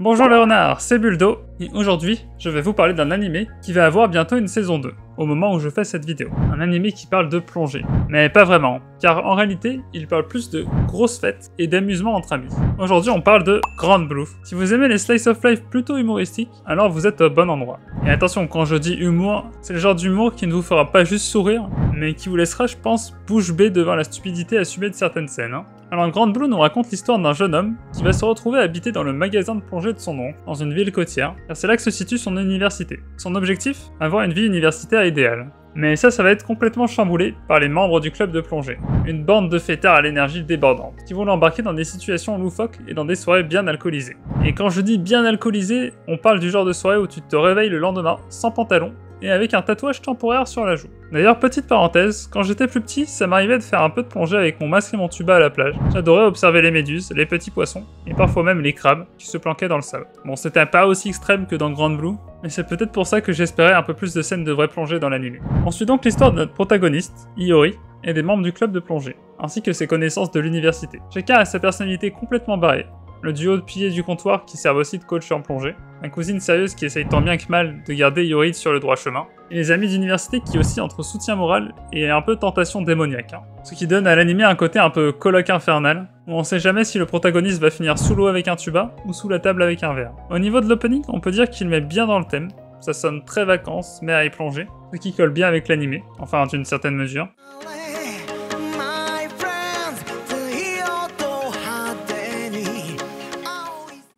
Bonjour les renards, c'est Buldo, et aujourd'hui, je vais vous parler d'un animé qui va avoir bientôt une saison 2, au moment où je fais cette vidéo. Un animé qui parle de plongée. Mais pas vraiment, car en réalité, il parle plus de grosses fêtes et d'amusement entre amis. Aujourd'hui, on parle de Grand Blue. Si vous aimez les slice of life plutôt humoristiques, alors vous êtes au bon endroit. Et attention, quand je dis humour, c'est le genre d'humour qui ne vous fera pas juste sourire, mais qui vous laissera, je pense, bouche bée devant la stupidité assumée de certaines scènes. Alors Grand Blue nous raconte l'histoire d'un jeune homme qui va se retrouver habité dans le magasin de plongée de son oncle, dans une ville côtière, car c'est là que se situe son université. Son objectif? Avoir une vie universitaire idéale. Mais ça va être complètement chamboulé par les membres du club de plongée. Une bande de fêtards à l'énergie débordante, qui vont l'embarquer dans des situations loufoques et dans des soirées bien alcoolisées. Et quand je dis bien alcoolisées, on parle du genre de soirée où tu te réveilles le lendemain sans pantalon, et avec un tatouage temporaire sur la joue. D'ailleurs, petite parenthèse, quand j'étais plus petit, ça m'arrivait de faire un peu de plongée avec mon masque et mon tuba à la plage. J'adorais observer les méduses, les petits poissons, et parfois même les crabes qui se planquaient dans le sable. Bon, c'était pas aussi extrême que dans Grand Blue, mais c'est peut-être pour ça que j'espérais un peu plus de scènes de vraie plongée dans l'anime. On suit donc l'histoire de notre protagoniste, Iori, et des membres du club de plongée, ainsi que ses connaissances de l'université. Chacun a sa personnalité complètement barrée. Le duo de piliers du comptoir qui servent aussi de coach en plongée, ma cousine sérieuse qui essaye tant bien que mal de garder Iori sur le droit chemin, et les amis d'université qui oscillent entre soutien moral et un peu tentation démoniaque. Ce qui donne à l'anime un côté un peu colloque infernal, où on sait jamais si le protagoniste va finir sous l'eau avec un tuba ou sous la table avec un verre. Au niveau de l'opening, on peut dire qu'il met bien dans le thème, ça sonne très vacances, mer et plongée, ce qui colle bien avec l'anime, enfin d'une certaine mesure.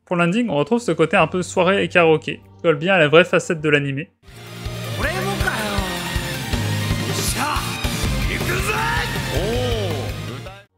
Pour l'ending, on retrouve ce côté un peu soirée et karaoké, qui colle bien à la vraie facette de l'anime.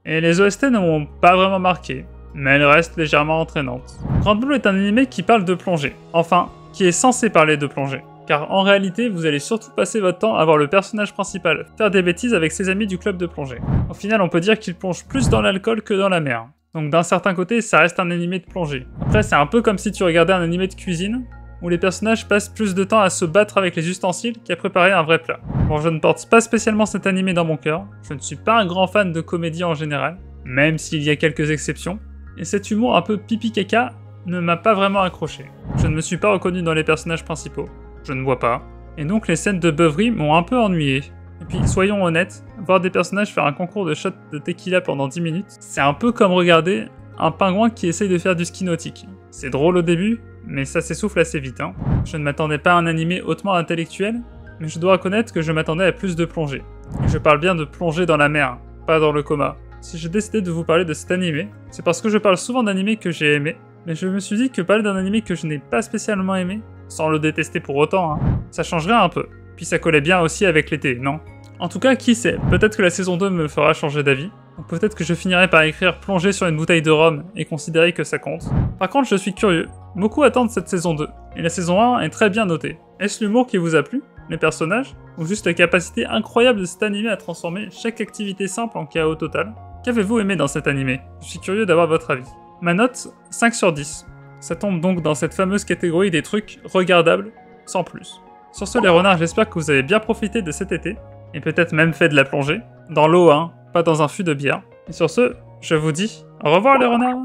Et les OST ne m'ont pas vraiment marqué, mais elles restent légèrement entraînantes. Grand Blue est un anime qui parle de plongée, enfin, qui est censé parler de plongée. Car en réalité, vous allez surtout passer votre temps à voir le personnage principal faire des bêtises avec ses amis du club de plongée. Au final, on peut dire qu'il plonge plus dans l'alcool que dans la mer. Donc d'un certain côté, ça reste un animé de plongée. Après, c'est un peu comme si tu regardais un animé de cuisine, où les personnages passent plus de temps à se battre avec les ustensiles qu'à préparer un vrai plat. Bon, je ne porte pas spécialement cet animé dans mon cœur, je ne suis pas un grand fan de comédie en général, même s'il y a quelques exceptions, et cet humour un peu pipi-caca ne m'a pas vraiment accroché. Je ne me suis pas reconnu dans les personnages principaux, je ne vois pas, et donc les scènes de beuverie m'ont un peu ennuyé. Et puis, soyons honnêtes, voir des personnages faire un concours de shots de tequila pendant 10 minutes, c'est un peu comme regarder un pingouin qui essaye de faire du ski nautique. C'est drôle au début, mais ça s'essouffle assez vite. Je ne m'attendais pas à un animé hautement intellectuel, mais je dois reconnaître que je m'attendais à plus de plongée. Et je parle bien de plongée dans la mer, pas dans le coma. Si j'ai décidé de vous parler de cet animé, c'est parce que je parle souvent d'animés que j'ai aimés, mais je me suis dit que parler d'un animé que je n'ai pas spécialement aimé, sans le détester pour autant, ça changerait un peu. Puis ça collait bien aussi avec l'été, non? En tout cas, qui sait, peut-être que la saison 2 me fera changer d'avis, ou peut-être que je finirai par écrire plonger sur une bouteille de rhum et considérer que ça compte. Par contre, je suis curieux, beaucoup attendent cette saison 2, et la saison 1 est très bien notée. Est-ce l'humour qui vous a plu, les personnages, ou juste la capacité incroyable de cet animé à transformer chaque activité simple en chaos total? Qu'avez-vous aimé dans cet animé? Je suis curieux d'avoir votre avis. Ma note, 5 sur 10. Ça tombe donc dans cette fameuse catégorie des trucs regardables, sans plus. Sur ce les renards, j'espère que vous avez bien profité de cet été, et peut-être même fait de la plongée, dans l'eau pas dans un fût de bière. Et sur ce, je vous dis au revoir les renards.